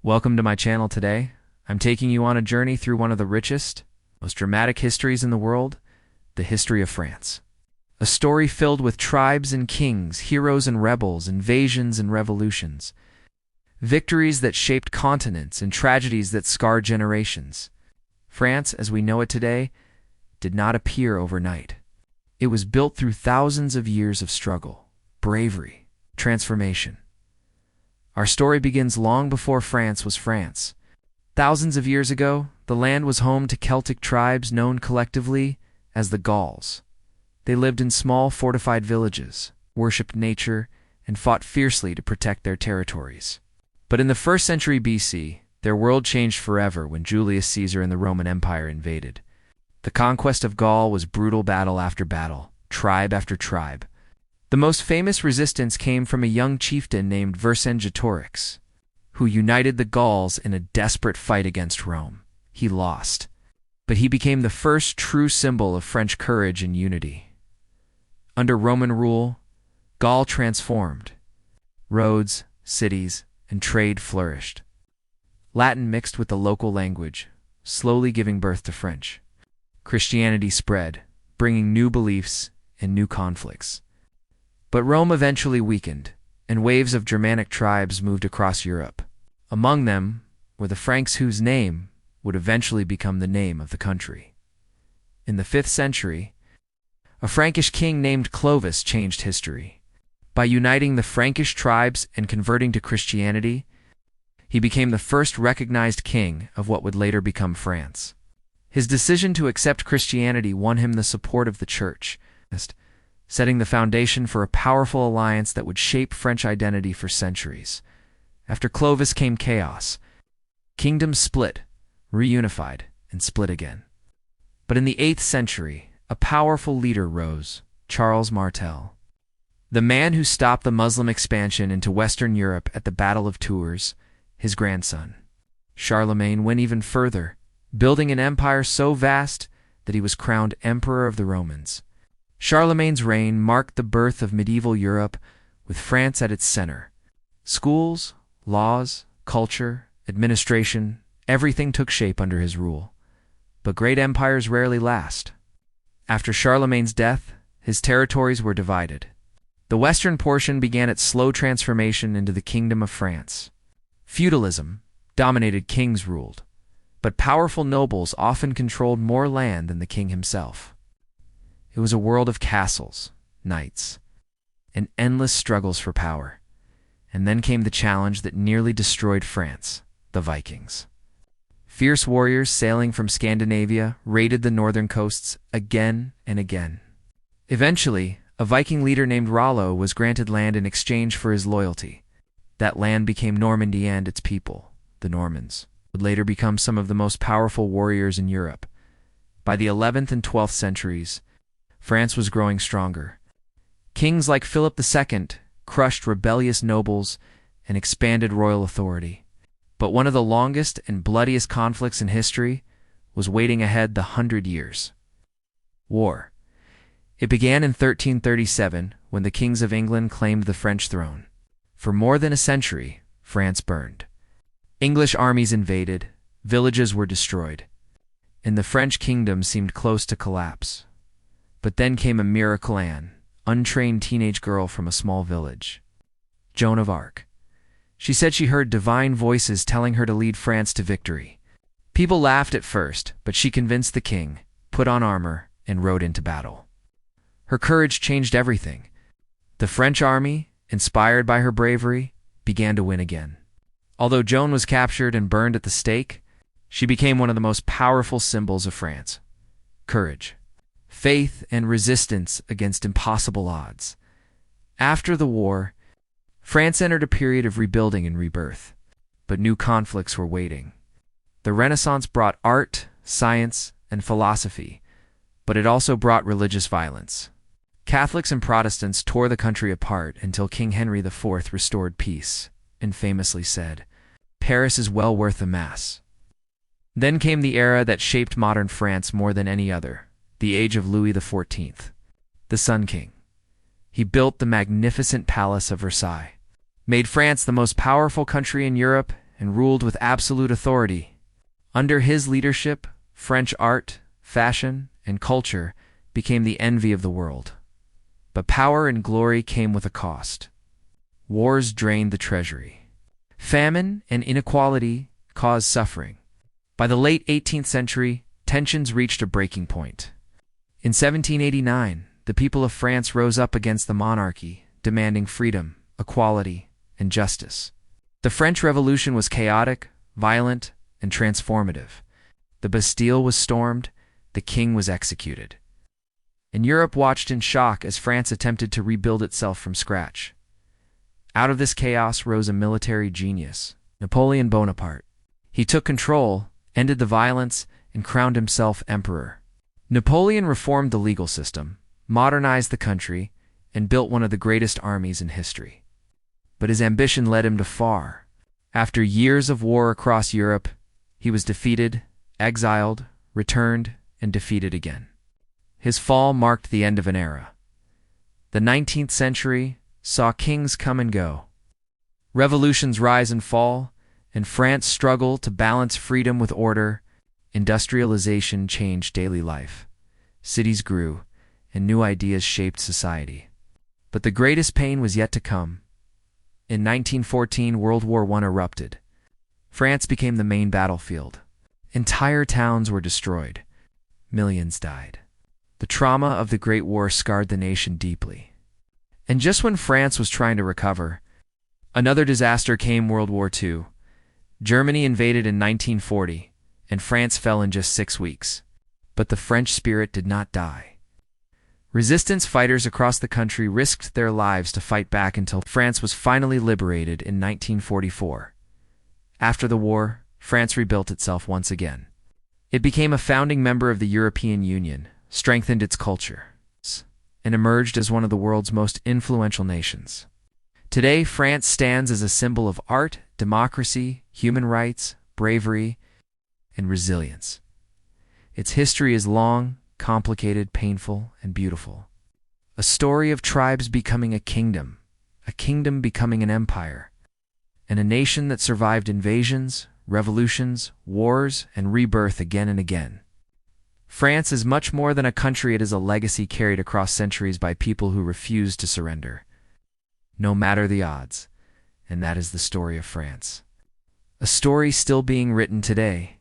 Welcome to my channel today. I'm taking you on a journey through one of the richest, most dramatic histories in the world, the history of France. A story filled with tribes and kings, heroes and rebels, invasions and revolutions, victories that shaped continents and tragedies that scarred generations. France, as we know it today, did not appear overnight. It was built through thousands of years of struggle, bravery, transformation. Our story begins long before France was France. Thousands of years ago, the land was home to Celtic tribes known collectively as the Gauls. They lived in small fortified villages, worshipped nature, and fought fiercely to protect their territories. But in the 1st century BC, their world changed forever when Julius Caesar and the Roman Empire invaded. The conquest of Gaul was brutal battle after battle, tribe after tribe. The most famous resistance came from a young chieftain named Vercingetorix, who united the Gauls in a desperate fight against Rome. He lost, but he became the first true symbol of French courage and unity. Under Roman rule, Gaul transformed. Roads, cities, and trade flourished. Latin mixed with the local language, slowly giving birth to French. Christianity spread, bringing new beliefs and new conflicts. But Rome eventually weakened, and waves of Germanic tribes moved across Europe. Among them were the Franks, whose name would eventually become the name of the country. In the 5th century, a Frankish king named Clovis changed history. By uniting the Frankish tribes and converting to Christianity, he became the first recognized king of what would later become France. His decision to accept Christianity won him the support of the Church, setting the foundation for a powerful alliance that would shape French identity for centuries. After Clovis came chaos. Kingdoms split, reunified, and split again. But in the 8th century, a powerful leader rose, Charles Martel. The man who stopped the Muslim expansion into Western Europe at the Battle of Tours, his grandson. Charlemagne went even further, building an empire so vast that he was crowned Emperor of the Romans. Charlemagne's reign marked the birth of medieval Europe, with France at its center. Schools, laws, culture, administration, everything took shape under his rule. But great empires rarely last. After Charlemagne's death, his territories were divided. The western portion began its slow transformation into the Kingdom of France. Feudalism dominated, kings ruled, but powerful nobles often controlled more land than the king himself. It was a world of castles, knights, and endless struggles for power. And then came the challenge that nearly destroyed France, the Vikings. Fierce warriors sailing from Scandinavia raided the northern coasts again and again. Eventually, a Viking leader named Rollo was granted land in exchange for his loyalty. That land became Normandy, and its people, the Normans, would later become some of the most powerful warriors in Europe. By the 11th and 12th centuries, France was growing stronger. Kings like Philip II crushed rebellious nobles and expanded royal authority. But one of the longest and bloodiest conflicts in history was waiting ahead: the 100 Years' War. It began in 1337 when the kings of England claimed the French throne. For more than a century, France burned. English armies invaded, villages were destroyed, and the French kingdom seemed close to collapse. But then came a miracle: Anne, untrained teenage girl from a small village. Joan of Arc. She said she heard divine voices telling her to lead France to victory. People laughed at first, but she convinced the king, put on armor, and rode into battle. Her courage changed everything. The French army, inspired by her bravery, began to win again. Although Joan was captured and burned at the stake, she became one of the most powerful symbols of France. Courage, faith, and resistance against impossible odds. After the war, France entered a period of rebuilding and rebirth, but new conflicts were waiting. The Renaissance brought art, science, and philosophy, but it also brought religious violence. Catholics and Protestants tore the country apart until King Henry IV restored peace and famously said, "Paris is well worth a mass." Then came the era that shaped modern France more than any other. The age of Louis XIV, the Sun King. He built the magnificent Palace of Versailles, made France the most powerful country in Europe, and ruled with absolute authority. Under his leadership, French art, fashion, and culture became the envy of the world. But power and glory came with a cost. Wars drained the treasury. Famine and inequality caused suffering. By the late 18th century, tensions reached a breaking point. In 1789, the people of France rose up against the monarchy, demanding freedom, equality, and justice. The French Revolution was chaotic, violent, and transformative. The Bastille was stormed, the king was executed. And Europe watched in shock as France attempted to rebuild itself from scratch. Out of this chaos rose a military genius, Napoleon Bonaparte. He took control, ended the violence, and crowned himself emperor. Napoleon reformed the legal system, modernized the country, and built one of the greatest armies in history. But his ambition led him too far. After years of war across Europe, he was defeated, exiled, returned, and defeated again. His fall marked the end of an era. The 19th century saw kings come and go, revolutions rise and fall, and France struggle to balance freedom with order. Industrialization changed daily life. Cities grew, and new ideas shaped society. But the greatest pain was yet to come. In 1914, World War I erupted. France became the main battlefield. Entire towns were destroyed. Millions died. The trauma of the Great War scarred the nation deeply. And just when France was trying to recover, another disaster came: World War II. Germany invaded in 1940, and France fell in just 6 weeks. But the French spirit did not die. Resistance fighters across the country risked their lives to fight back until France was finally liberated in 1944. After the war, France rebuilt itself once again. It became a founding member of the European Union, strengthened its culture, and emerged as one of the world's most influential nations. Today, France stands as a symbol of art, democracy, human rights, bravery, and resilience. Its history is long, complicated, painful, and beautiful. A story of tribes becoming a kingdom becoming an empire, and a nation that survived invasions, revolutions, wars, and rebirth again and again. France is much more than a country. It is a legacy carried across centuries by people who refused to surrender, no matter the odds. And that is the story of France. A story still being written today.